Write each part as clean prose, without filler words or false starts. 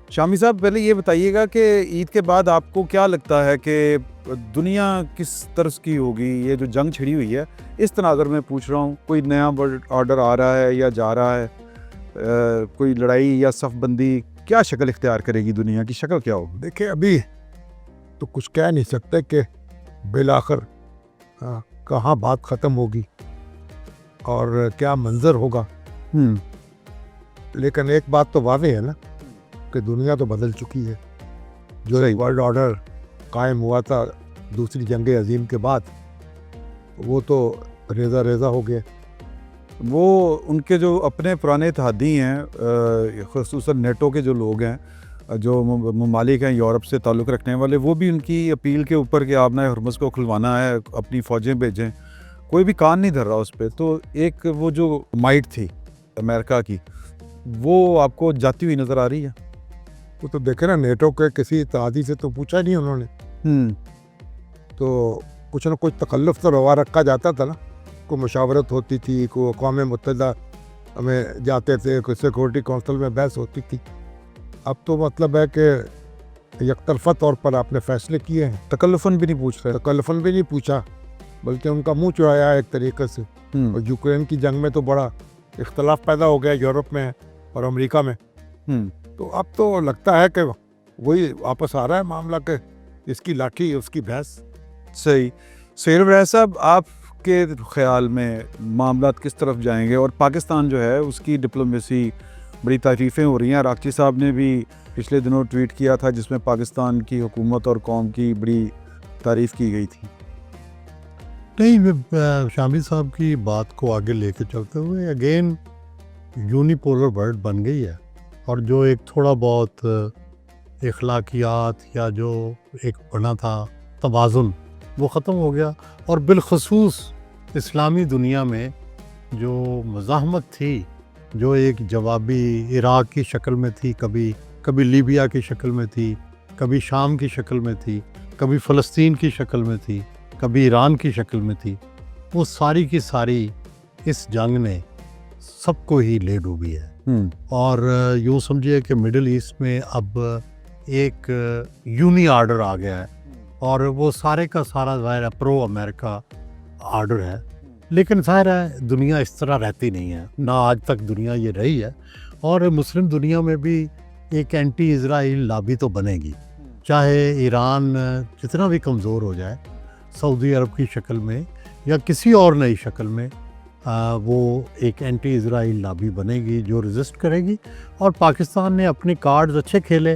शामी साहब, पहले ये बताइएगा कि ईद के बाद आपको क्या लगता है कि दुनिया किस तरह की होगी? ये जो जंग छिड़ी हुई है, इस तनाज़ुर में पूछ रहा हूँ, कोई नया वर्ल्ड ऑर्डर आ रहा है या जा रहा है? कोई लड़ाई या सफ़बंदी क्या शक्ल इख्तियार करेगी? दुनिया की शक्ल क्या होगी? देखिए, अभी तो कुछ कह नहीं सकते कि बिलाखिर कहाँ बात ख़त्म होगी और क्या मंजर होगा। लेकिन एक बात तो वाज़ेह है ना कि दुनिया तो बदल चुकी है। जो एक वर्ल्ड ऑर्डर कायम हुआ था दूसरी जंग अजीम के बाद, वो तो रेज़ा रेज़ा हो गया। वो उनके जो अपने पुराने इत्तेहादी हैं, ख़ुसूसन नेटो के जो लोग हैं, जो ममालिक हैं यूरोप से ताल्लुक़ रखने वाले, वो भी उनकी अपील के ऊपर कि आपने हरमुज़ को खुलवाना है, अपनी फ़ौजें भेजें, कोई भी कान नहीं धर रहा उस पर। तो एक वो जो माइट थी अमेरिका की, वो आपको जाती हुई नज़र आ रही है? वो तो देखे ना, नेटो के किसी इत्तेहादी से तो पूछा नहीं उन्होंने। तो कुछ ना कुछ तकल्लुफ़ तो रवा रखा जाता था ना, कोई मशावरत होती थी, कोई अक़वाम मुत्तहिदा में जाते थे, कोई सिक्योरिटी काउंसिल में बहस होती थी। अब तो मतलब है कि यकतरफ़ा तौर पर आपने फ़ैसले किए हैं। तकल्लुफ़न भी नहीं पूछ रहे? तकल्लुफ़न भी नहीं पूछा, बल्कि उनका मुँह चुराया एक तरीक़े से। और यूक्रेन की जंग में तो बड़ा इख्तलाफ पैदा हो गया यूरोप में और अमेरिका में। तो अब तो लगता है कि वही वापस आ रहा है मामला के इसकी लाठी उसकी भैंस। सही। सैयद साहब, आपके ख़्याल में मामलात किस तरफ जाएंगे? और पाकिस्तान जो है उसकी डिप्लोमेसी, बड़ी तारीफ़ें हो रही हैं। राक्ची साहब ने भी पिछले दिनों ट्वीट किया था जिसमें पाकिस्तान की हुकूमत और कौम की बड़ी तारीफ़ की गई थी। नहीं, मैं शामी साहब की बात को आगे लेके चलते हुए, अगेन यूनिपोलर वर्ल्ड बन गई है और जो एक थोड़ा बहुत इखलाकियात या जो एक बना था तवाज़ुन, वो ख़त्म हो गया। और बिलखसूस इस्लामी दुनिया में जो मज़ाहमत थी, जो एक जवाबी इराक़ की शक्ल में थी, कभी लीबिया की शक्ल में थी, कभी शाम की शक्ल में थी, कभी फ़लस्तीन की शक्ल में थी, कभी ईरान की शक्ल में थी, वो सारी की सारी इस जंग ने सबको ही ले डूबी है। और यूँ समझिए कि मिडल ईस्ट में अब एक यूनी आर्डर आ गया है और वो सारे का सारा ज़ाहिर है प्रो अमेरिका आर्डर है। लेकिन ज़ाहिर है दुनिया इस तरह रहती नहीं है, ना आज तक दुनिया ये रही है। और मुस्लिम दुनिया में भी एक एंटी इजराइल लॉबी तो बनेगी, चाहे ईरान जितना भी कमज़ोर हो जाए, सऊदी अरब की शक्ल में या किसी और नई शक्ल में, वो एक एंटी इजराइल लॉबी बनेगी जो रेजिस्ट करेगी। और पाकिस्तान ने अपने कार्ड्स अच्छे खेले।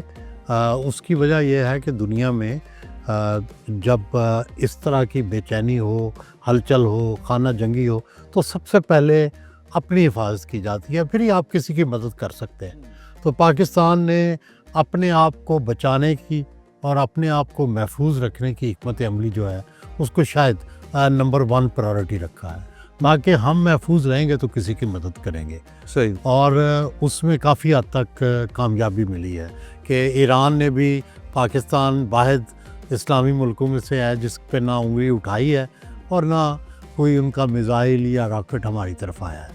उसकी वजह यह है कि दुनिया में जब इस तरह की बेचैनी हो, हलचल हो, खाना जंगी हो, तो सबसे पहले अपनी हिफाजत की जाती है, फिर ही आप किसी की मदद कर सकते हैं। तो पाकिस्तान ने अपने आप को बचाने की और अपने आप को महफूज रखने की हिकमत अमली जो है उसको शायद नंबर 1 प्रायोरिटी रखा है। बाकी हम महफूज रहेंगे तो किसी की मदद करेंगे। सही। और उसमें काफ़ी हद तक कामयाबी मिली है कि ईरान ने भी पाकिस्तान वाहिद इस्लामी मुल्कों में से है जिस पे ना उंगली उठाई है और ना कोई उनका मिज़ाइल या रॉकेट हमारी तरफ आया है।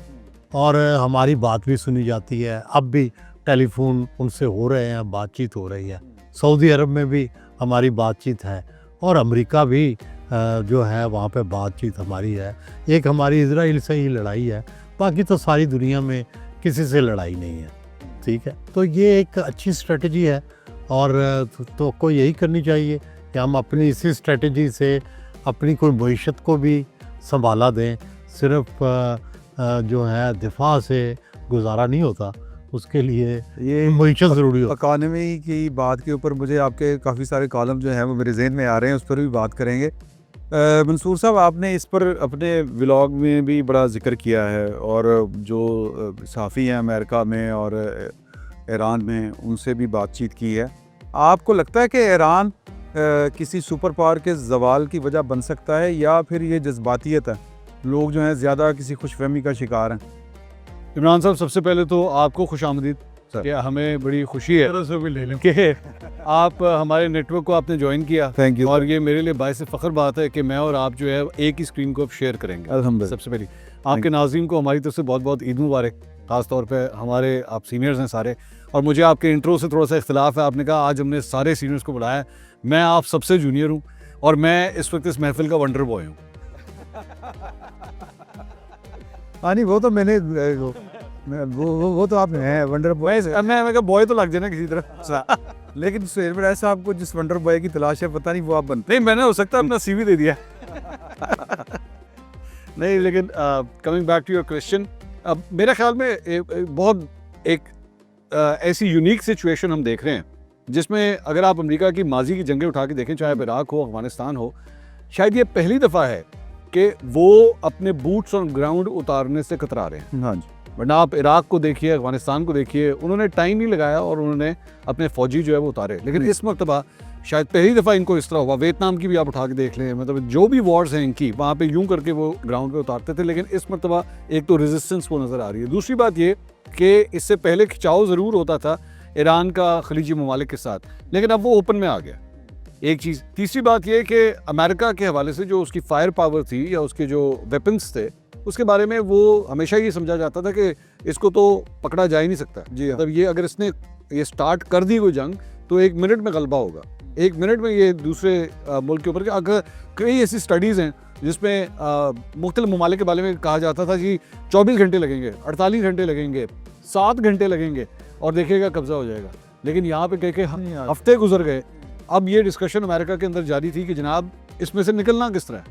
और हमारी बात भी सुनी जाती है, अब भी टेलीफोन उनसे हो रहे हैं, बातचीत हो रही है। सऊदी अरब में भी हमारी बातचीत है और अमेरिका भी जो है वहाँ पे बातचीत हमारी है। एक हमारी इजराइल से ही लड़ाई है, बाकी तो सारी दुनिया में किसी से लड़ाई नहीं है। ठीक है, तो ये एक अच्छी स्ट्रेटजी है और तो को यही करनी चाहिए कि हम अपनी इसी स्ट्रेटजी से अपनी कोई मईशत को भी संभाला दें। सिर्फ जो है दिफा से गुजारा नहीं होता, उसके लिए ये मईशत ज़रूरी हो। इकानमी की बात के ऊपर मुझे आपके काफ़ी सारे कॉलम जो हैं वो मेरे जहन में आ रहे हैं, उस पर भी बात करेंगे। मंसूर साहब, आपने इस पर अपने व्लॉग में भी बड़ा जिक्र किया है और जो सहाफ़ी हैं अमेरिका में और ईरान में, उनसे भी बातचीत की है। आपको लगता है कि ईरान किसी सुपर पावर के ज़वाल की वजह बन सकता है या फिर ये जज्बातियत है, लोग जो हैं ज़्यादा किसी खुशफहमी का शिकार हैं? इमरान साहब, सबसे पहले तो आपको खुशामदीद कि हमें बड़ी खुशी है कि आप हमारे नेटवर्क को आपने ज्वाइन किया। Thank you. और ये मेरे लिए बायस फ़ख्र बात है कि मैं और आप जो है एक ही स्क्रीन को अब शेयर करेंगे। अल्हम्दुलिल्लाह। सबसे पहले आपके नाज़रीन को हमारी तरफ से बहुत बहुत ईद मुबारक। ख़ास तौर पे हमारे आप सीनियर्स हैं सारे, और मुझे आपके इंट्रो से थोड़ा सा इख्तिलाफ है। आपने कहा आज हमने सारे सीनियर्स को बुलाया है, मैं आप सबसे जूनियर हूँ और मैं इस वक्त इस महफिल का वंडर बॉय हूँ। हाँ नहीं, वो तो मैंने वो तो आप हैं वंडर बॉय। मैं कहा बॉय तो लग जाए ना किसी तरह। लेकिन सुहेल बड़ा साहब को जिस वंडर बॉय की तलाश है, पता नहीं वो आप बनते। नहीं, मैंने हो सकता है अपना CV दे दिया। नहीं, लेकिन coming back to your question, अब मेरे ख्याल में एक ऐसी यूनिक सिचुएशन हम देख रहे हैं जिसमें अगर आप अमेरिका की माजी की जंगें उठा के देखें, चाहे अब इराक हो, अफगानिस्तान हो, शायद ये पहली दफ़ा है कि वो अपने बूट्स ऑन ग्राउंड उतारने से कतरा रहे हैं। हाँ जी। वरना आप इराक को देखिए, अफगानिस्तान को देखिए, उन्होंने टाइम नहीं लगाया और उन्होंने अपने फौजी जो है वो उतारे। लेकिन इस मरतबा शायद पहली दफ़ा इनको इस तरह हुआ। वियतनाम की भी आप उठा के देख लें, मतलब जो भी वॉर्स हैं इनकी, वहाँ पे यूं करके वो ग्राउंड पे उतारते थे। लेकिन इस मरतबा एक तो रेजिस्टेंस वो नज़र आ रही है। दूसरी बात ये कि इससे पहले खिंचाव ज़रूर होता था ईरान का खलीजी ममालिक के साथ, लेकिन अब वो ओपन में आ गया, एक चीज़। तीसरी बात ये कि अमेरिका के हवाले से जो उसकी फायर पावर थी या उसके जो वेपन्स थे, उसके बारे में वो हमेशा ये समझा जाता था कि इसको तो पकड़ा जा ही नहीं सकता। जी हाँ। मतलब ये अगर इसने ये स्टार्ट कर दी कोई जंग तो 1 मिनट में गलबा होगा, 1 मिनट में ये दूसरे मुल्क के ऊपर। अगर कई ऐसी स्टडीज़ हैं जिसमें मुख्तलिफ ममालिक के बारे में कहा जाता था कि 24 घंटे लगेंगे, 48 घंटे लगेंगे, 7 घंटे लगेंगे और देखिएगा कब्जा हो जाएगा। लेकिन यहाँ पे कह हफ्ते गुजर गए। अब ये डिस्कशन अमेरिका के अंदर जारी थी कि जनाब इसमें से निकलना किस तरह है,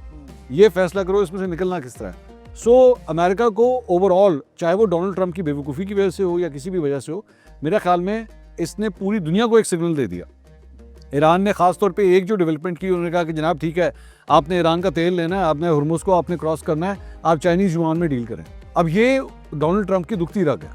ये फैसला करो इसमें से निकलना किस तरह है। सो अमेरिका को ओवरऑल, चाहे वो डोनाल्ड ट्रंप की बेवकूफ़ी की वजह से हो या किसी भी वजह से हो, मेरे ख्याल में इसने पूरी दुनिया को एक सिग्नल दे दिया। ईरान ने ख़ास तौर पे एक जो डेवलपमेंट की, उन्होंने कहा कि जनाब ठीक है, आपने ईरान का तेल लेना है, आपने हुर्मुज़ को आपने क्रॉस करना है, आप चाइनीज़ युआन में डील करें। अब ये डोनाल्ड ट्रंप की दुखती रग है,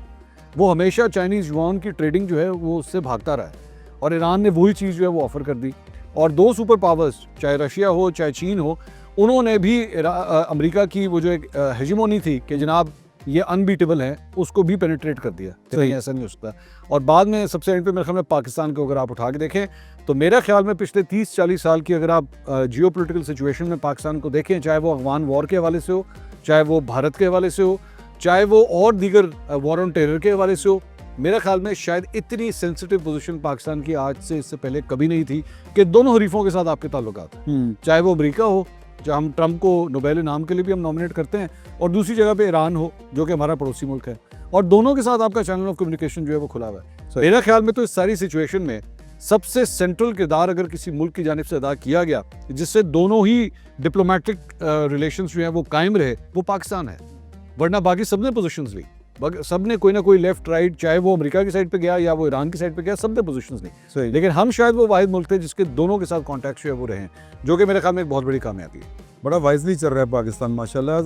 वो हमेशा चाइनीज़ युआन की ट्रेडिंग जो है वो उससे भागता रहा है और ईरान ने वही चीज़ जो है वो ऑफ़र कर दी। और 2 सुपर पावर्स, चाहे रशिया हो चाहे चीन हो, उन्होंने भी अमेरिका की वो जो एक हेजिमोनी थी कि जनाब ये अनबीटेबल है, उसको भी पेनिट्रेट कर दिया। सही। ऐसा नहीं हो सकता। और बाद में सबसे एंड पे मेरे ख्याल में पाकिस्तान को अगर आप उठा के देखें तो मेरे ख्याल में पिछले 30-40 साल की अगर आप जियोपॉलिटिकल सिचुएशन में पाकिस्तान को देखें, चाहे वो अफगान वॉर के हवाले से हो, चाहे वो भारत के हवाले से हो, चाहे वो और दीगर वॉर ऑन टेरर के हवाले से हो, मेरे ख्याल में शायद इतनी सेंसिटिव पोजीशन पाकिस्तान की आज से इससे पहले कभी नहीं थी कि दोनों हरीफों के साथ आपके ताल्लुकात, चाहे वो अमेरिका हो, जहाँ हम ट्रंप को नोबेल इनाम के लिए भी हम नॉमिनेट करते हैं, और दूसरी जगह पे ईरान हो जो कि हमारा पड़ोसी मुल्क है, और दोनों के साथ आपका चैनल ऑफ कम्युनिकेशन जो है वो खुला हुआ है। मेरा ख्याल में तो इस सारी सिचुएशन में सबसे सेंट्रल किरदार अगर किसी मुल्क की जानिब से अदा किया गया जिससे दोनों ही डिप्लोमेटिक रिलेशंस जो है वो कायम रहे, वो पाकिस्तान है। वरना बाकी सबने पोजीशंस ली, सब ने कोई ना कोई लेफ्ट राइट, चाहे वो अमेरिका की साइड पे गया या वो ईरान की साइड पे गया, सब ने पोजीशंस ली। लेकिन हम शायद वो वाहिद मुल्क थे जिसके दोनों के साथ कॉन्टैक्ट जो है वो रहे, जो कि मेरे ख्याल में एक बहुत बड़ी कामयाबी है। बड़ा वाइजली चल रहा है पाकिस्तान माशाल्लाह।